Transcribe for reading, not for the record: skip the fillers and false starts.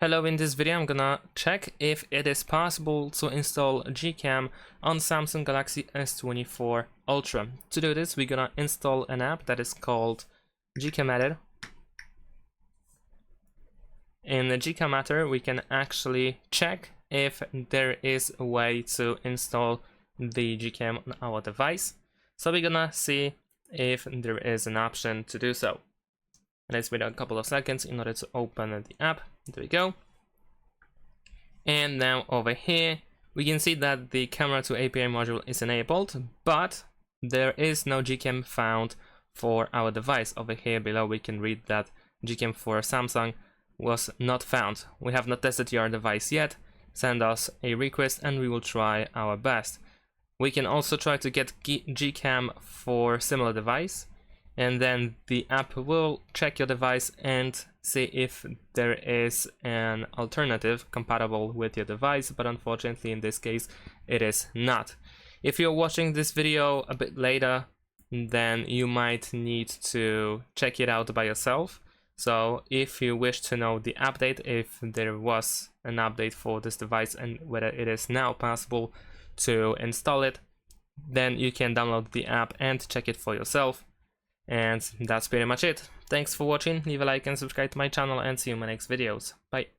Hello, in this video I'm gonna check if it is possible to install GCam on Samsung Galaxy S24 Ultra. To do this, we're gonna install an app that is called GCam Editor. In the GCam Editor, we can actually check if there is a way to install the GCam on our device. So we're gonna see if there is an option to do so. Let's wait a couple of seconds in order to open the app. There we go. And now over here, we can see that the camera to API module is enabled, but there is no GCam found for our device. Over here below, we can read that GCam for Samsung was not found. We have not tested your device yet. Send us a request and we will try our best. We can also try to get GCam for similar device, and then the app will check your device and see if there is an alternative compatible with your device, but unfortunately in this case it is not. If you're watching this video a bit later, then you might need to check it out by yourself. So if you wish to know the update, if there was an update for this device and whether it is now possible to install it, then you can download the app and check it for yourself. And that's pretty much it. Thanks for watching, leave a like and subscribe to my channel, and see you in my next videos. Bye.